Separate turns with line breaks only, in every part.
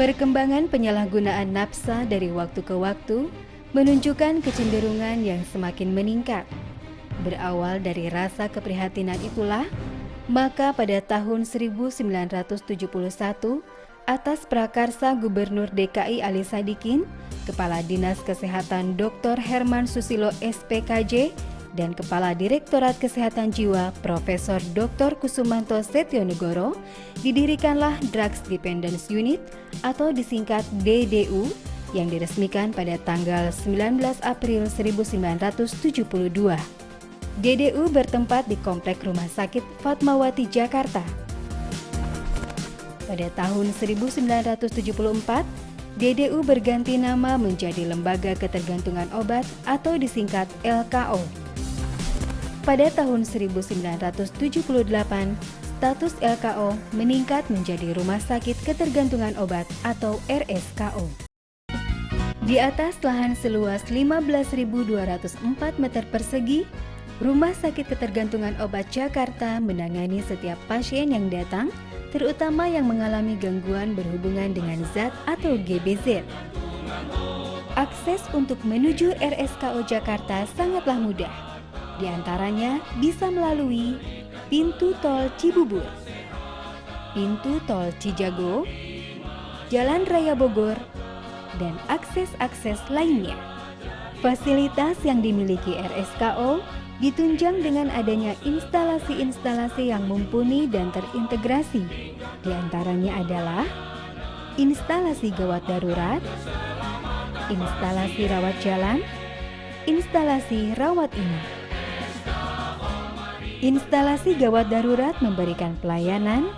Perkembangan penyalahgunaan nafsa dari waktu ke waktu menunjukkan kecenderungan yang semakin meningkat. Berawal dari rasa keprihatinan itulah, maka pada tahun 1971, atas prakarsa Gubernur DKI Ali Sadikin, Kepala Dinas Kesehatan Dr. Herman Susilo SPKJ, dan Kepala Direktorat Kesehatan Jiwa Profesor Dr. Kusumanto Setionegoro, didirikanlah Drugs Dependence Unit atau disingkat DDU yang diresmikan pada tanggal 19 April 1972. DDU bertempat di Komplek Rumah Sakit Fatmawati, Jakarta. Pada tahun 1974, DDU berganti nama menjadi Lembaga Ketergantungan Obat atau disingkat LKO. Pada tahun 1978, status LKO meningkat menjadi Rumah Sakit Ketergantungan Obat atau RSKO. Di atas lahan seluas 15.204 meter persegi, Rumah Sakit Ketergantungan Obat Jakarta menangani setiap pasien yang datang, terutama yang mengalami gangguan berhubungan dengan zat atau GBZ. Akses untuk menuju RSKO Jakarta sangatlah mudah. Di antaranya bisa melalui pintu tol Cibubur, pintu tol Cijago, Jalan Raya Bogor, dan akses-akses lainnya. Fasilitas yang dimiliki RSKO ditunjang dengan adanya instalasi-instalasi yang mumpuni dan terintegrasi. Di antaranya adalah instalasi gawat darurat, instalasi rawat jalan, instalasi rawat inap. Instalasi gawat darurat memberikan pelayanan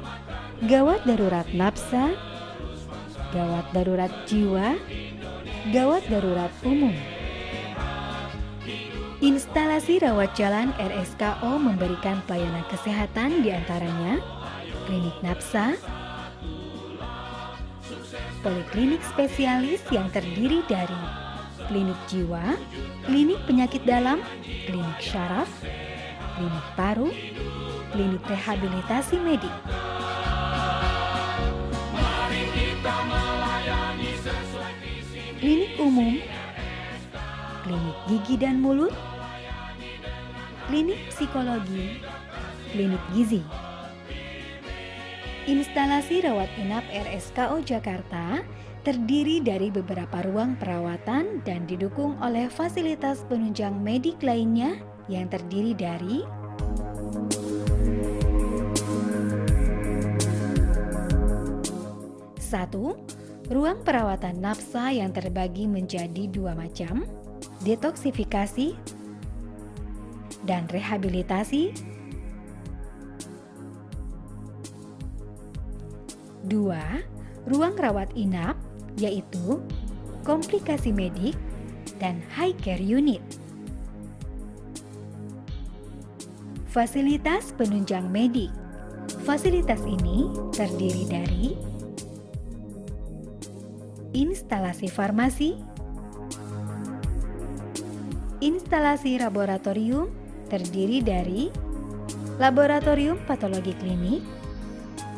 gawat darurat nafsa, gawat darurat jiwa, gawat darurat umum. Instalasi rawat jalan RSKO memberikan pelayanan kesehatan diantaranya klinik nafsa, poliklinik spesialis yang terdiri dari klinik jiwa, klinik penyakit dalam, klinik syaraf, klinik paru, klinik rehabilitasi medik. Klinik umum, klinik gigi dan mulut, klinik psikologi, klinik gizi. Instalasi rawat inap RSKO Jakarta terdiri dari beberapa ruang perawatan dan didukung oleh fasilitas penunjang medik lainnya yang terdiri dari satu, ruang perawatan nafsa yang terbagi menjadi dua macam, detoksifikasi dan rehabilitasi. 2. Ruang rawat inap yaitu komplikasi medik dan high care unit. Fasilitas penunjang medik. Fasilitas ini terdiri dari instalasi farmasi, instalasi laboratorium terdiri dari laboratorium patologi klinik,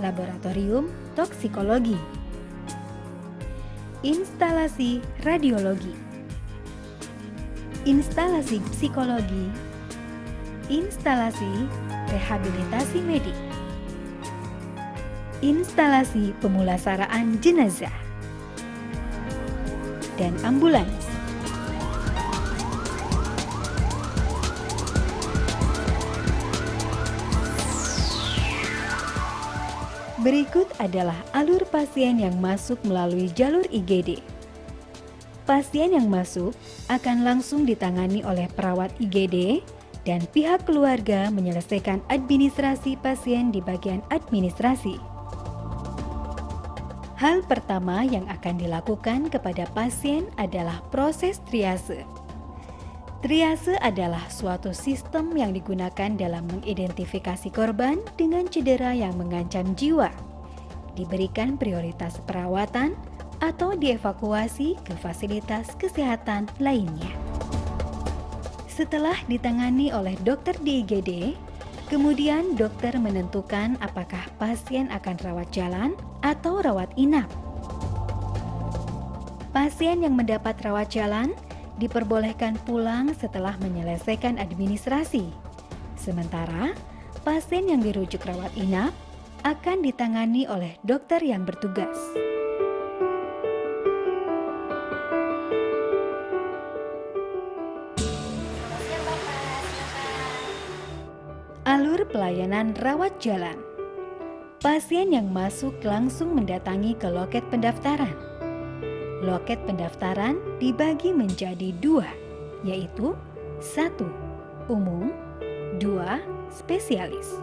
laboratorium toksikologi, instalasi radiologi, instalasi psikologi, instalasi rehabilitasi medik, instalasi pemulasaraan jenazah, dan ambulans. Berikut adalah alur pasien yang masuk melalui jalur IGD. Pasien yang masuk akan langsung ditangani oleh perawat IGD dan pihak keluarga menyelesaikan administrasi pasien di bagian administrasi. Hal pertama yang akan dilakukan kepada pasien adalah proses triase. Triase adalah suatu sistem yang digunakan dalam mengidentifikasi korban dengan cedera yang mengancam jiwa, diberikan prioritas perawatan atau dievakuasi ke fasilitas kesehatan lainnya. Setelah ditangani oleh dokter di IGD, kemudian dokter menentukan apakah pasien akan rawat jalan atau rawat inap. Pasien yang mendapat rawat jalan diperbolehkan pulang setelah menyelesaikan administrasi. Sementara pasien yang dirujuk rawat inap akan ditangani oleh dokter yang bertugas. Alur pelayanan rawat jalan. Pasien yang masuk langsung mendatangi ke loket pendaftaran. Loket pendaftaran dibagi menjadi 2, yaitu 1. Umum, 2. Spesialis.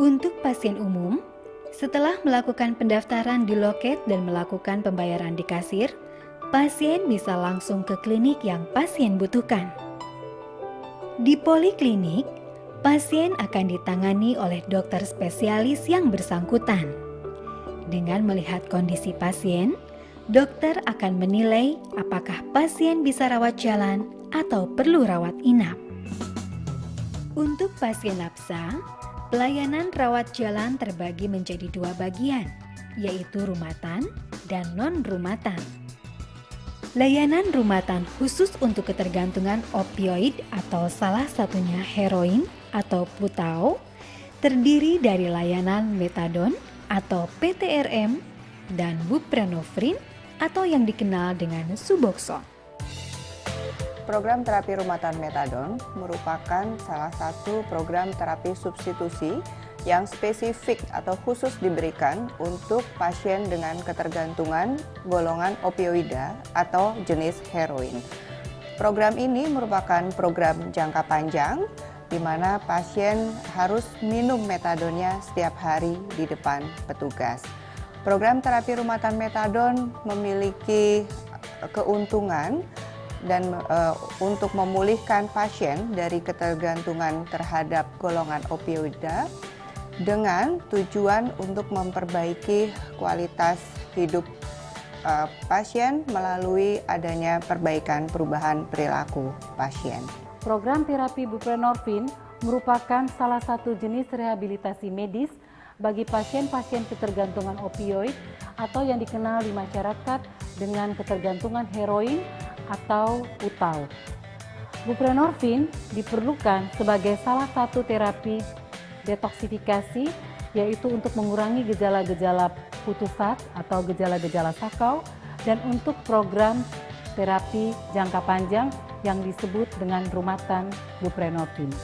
Untuk pasien umum, setelah melakukan pendaftaran di loket dan melakukan pembayaran di kasir, pasien bisa langsung ke klinik yang pasien butuhkan. Di poliklinik, pasien akan ditangani oleh dokter spesialis yang bersangkutan. Dengan melihat kondisi pasien, dokter akan menilai apakah pasien bisa rawat jalan atau perlu rawat inap. Untuk pasien nafsa, pelayanan rawat jalan terbagi menjadi 2 bagian, yaitu rumatan dan non-rumatan. Layanan rumatan khusus untuk ketergantungan opioid atau salah satunya heroin atau putau terdiri dari layanan metadon atau PTRM dan buprenorfin atau yang dikenal dengan Suboxone.
Program terapi rumatan metadon merupakan salah satu program terapi substitusi yang spesifik atau khusus diberikan untuk pasien dengan ketergantungan golongan opioida atau jenis heroin. Program ini merupakan program jangka panjang di mana pasien harus minum metadonnya setiap hari di depan petugas. Program terapi rumatan metadon memiliki keuntungan dan untuk memulihkan pasien dari ketergantungan terhadap golongan opioida dengan tujuan untuk memperbaiki kualitas hidup pasien melalui adanya perbaikan perubahan perilaku pasien.
Program terapi buprenorfin merupakan salah satu jenis rehabilitasi medis bagi pasien-pasien ketergantungan opioid atau yang dikenal di masyarakat dengan ketergantungan heroin atau putau. Buprenorfin diperlukan sebagai salah satu terapi detoksifikasi, yaitu untuk mengurangi gejala-gejala putusat atau gejala-gejala sakau, dan untuk program terapi jangka panjang yang disebut dengan rumatan buprenorfin.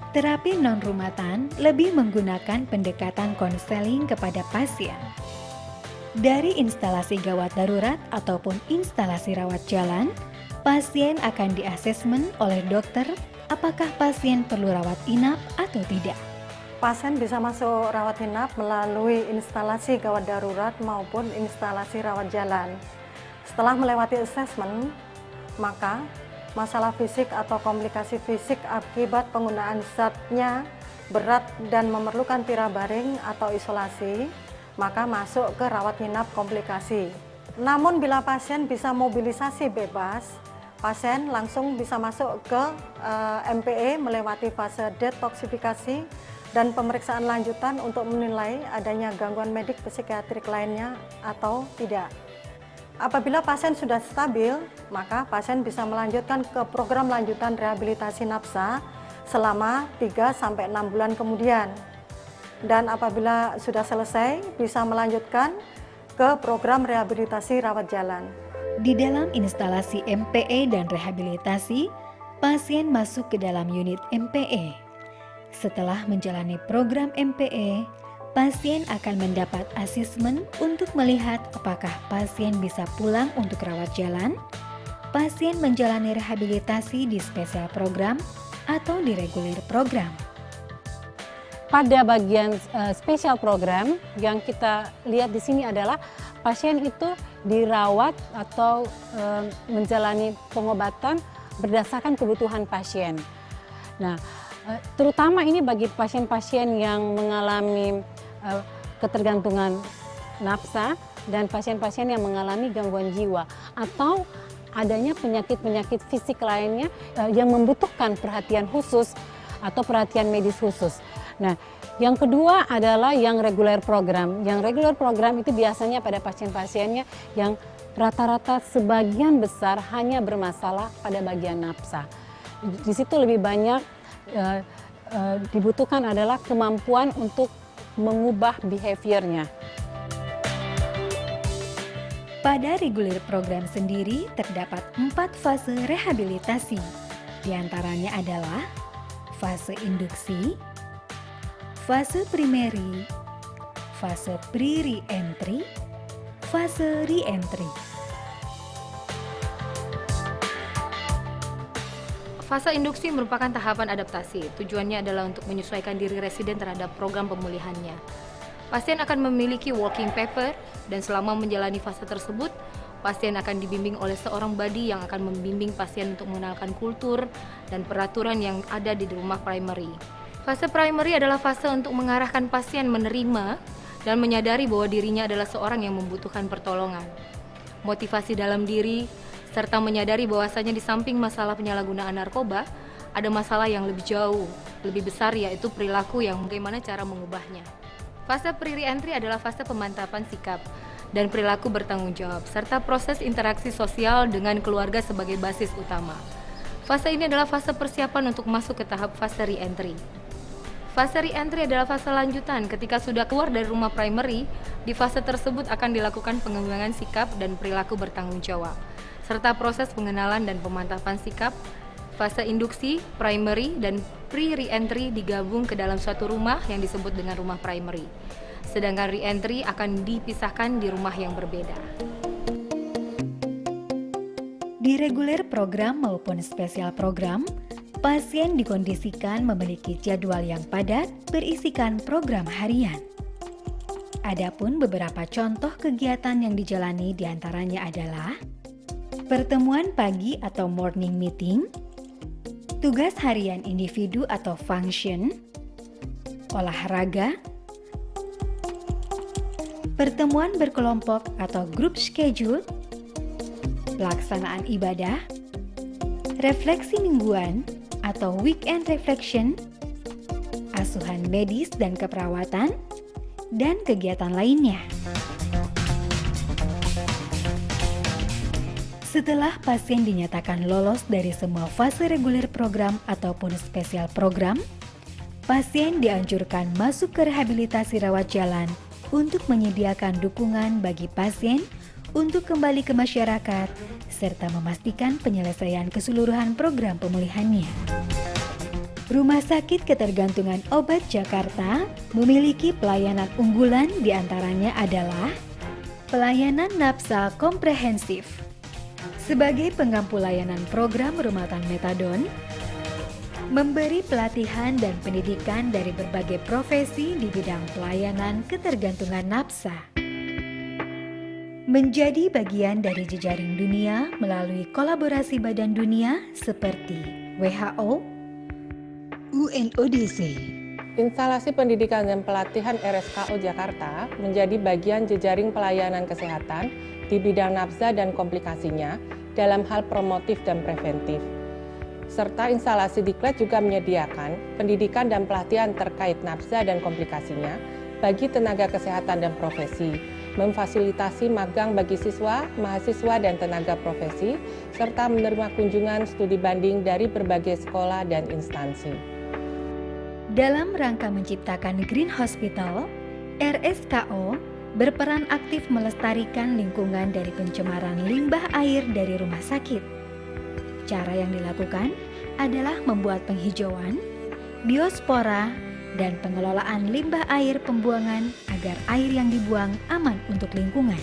Terapi non-rumatan lebih menggunakan pendekatan konseling kepada pasien. Dari instalasi gawat darurat ataupun instalasi rawat jalan, pasien akan diasesmen oleh dokter apakah pasien perlu rawat inap atau tidak.
Pasien bisa masuk rawat inap melalui instalasi gawat darurat maupun instalasi rawat jalan. Setelah melewati asesmen, maka masalah fisik atau komplikasi fisik akibat penggunaan zatnya berat dan memerlukan pirabaring atau isolasi, maka masuk ke rawat inap komplikasi. Namun bila pasien bisa mobilisasi bebas, pasien langsung bisa masuk ke MPE melewati fase detoksifikasi dan pemeriksaan lanjutan untuk menilai adanya gangguan medik psikiatrik lainnya atau tidak. Apabila pasien sudah stabil, maka pasien bisa melanjutkan ke program lanjutan rehabilitasi nafsa selama 3-6 bulan kemudian. Dan apabila sudah selesai, bisa melanjutkan ke program rehabilitasi rawat jalan.
Di dalam instalasi MPE dan rehabilitasi, pasien masuk ke dalam unit MPE. Setelah menjalani program MPE, pasien akan mendapat asesmen untuk melihat apakah pasien bisa pulang untuk rawat jalan, pasien menjalani rehabilitasi di spesial program atau di reguler program.
Pada bagian spesial program yang kita lihat di sini adalah pasien itu dirawat atau menjalani pengobatan berdasarkan kebutuhan pasien. Nah, terutama ini bagi pasien-pasien yang mengalami ketergantungan nafsa dan pasien-pasien yang mengalami gangguan jiwa atau adanya penyakit-penyakit fisik lainnya yang membutuhkan perhatian khusus atau perhatian medis khusus. Nah, yang kedua adalah yang reguler program. Yang reguler program itu biasanya pada pasien-pasiennya yang rata-rata sebagian besar hanya bermasalah pada bagian nafsa. Di situ lebih banyak dibutuhkan adalah kemampuan untuk mengubah behaviornya.
Pada reguler program sendiri terdapat 4 fase rehabilitasi. Di antaranya adalah fase induksi, fase primary, fase pre-re-entry, fase re-entry.
Fase induksi merupakan tahapan adaptasi. Tujuannya adalah untuk menyesuaikan diri residen terhadap program pemulihannya. Pasien akan memiliki walking paper dan selama menjalani fase tersebut, pasien akan dibimbing oleh seorang body yang akan membimbing pasien untuk mengenalkan kultur dan peraturan yang ada di rumah primary. Fase primary adalah fase untuk mengarahkan pasien menerima dan menyadari bahwa dirinya adalah seorang yang membutuhkan pertolongan. Motivasi dalam diri, serta menyadari bahwasanya di samping masalah penyalahgunaan narkoba, ada masalah yang lebih jauh, lebih besar, yaitu perilaku yang bagaimana cara mengubahnya. Fase pre-re-entry adalah fase pemantapan sikap dan perilaku bertanggung jawab, serta proses interaksi sosial dengan keluarga sebagai basis utama. Fase ini adalah fase persiapan untuk masuk ke tahap fase re-entry. Fase re-entry adalah fase lanjutan ketika sudah keluar dari rumah primary. Di fase tersebut akan dilakukan pengembangan sikap dan perilaku bertanggung jawab, serta proses pengenalan dan pemantapan sikap. Fase induksi, primary, dan pre-re-entry digabung ke dalam suatu rumah yang disebut dengan rumah primary. Sedangkan re-entry akan dipisahkan di rumah yang berbeda.
Di reguler program maupun spesial program, pasien dikondisikan memiliki jadwal yang padat berisikan program harian. Adapun beberapa contoh kegiatan yang dijalani diantaranya adalah pertemuan pagi atau morning meeting, tugas harian individu atau function, olahraga, pertemuan berkelompok atau group schedule, pelaksanaan ibadah, refleksi mingguan atau weekend reflection, asuhan medis dan keperawatan, dan kegiatan lainnya. Setelah pasien dinyatakan lolos dari semua fase reguler program ataupun spesial program, pasien dianjurkan masuk ke rehabilitasi rawat jalan untuk menyediakan dukungan bagi pasien untuk kembali ke masyarakat serta memastikan penyelesaian keseluruhan program pemulihannya. Rumah Sakit Ketergantungan Obat Jakarta memiliki pelayanan unggulan, diantaranya adalah pelayanan nafsa komprehensif. Sebagai penggampu layanan program rumatan metadon, memberi pelatihan dan pendidikan dari berbagai profesi di bidang pelayanan ketergantungan nafsa. Menjadi bagian dari jejaring dunia melalui kolaborasi badan dunia seperti WHO, UNODC.
Instalasi Pendidikan dan Pelatihan RSKO Jakarta menjadi bagian jejaring pelayanan kesehatan di bidang nafsa dan komplikasinya dalam hal promotif dan preventif. Serta instalasi Diklat juga menyediakan pendidikan dan pelatihan terkait nafsa dan komplikasinya bagi tenaga kesehatan dan profesi, memfasilitasi magang bagi siswa, mahasiswa, dan tenaga profesi, serta menerima kunjungan studi banding dari berbagai sekolah dan instansi.
Dalam rangka menciptakan Green Hospital, RSKO berperan aktif melestarikan lingkungan dari pencemaran limbah air dari rumah sakit. Cara yang dilakukan adalah membuat penghijauan, biospora, dan pengelolaan limbah air pembuangan agar air yang dibuang aman untuk lingkungan.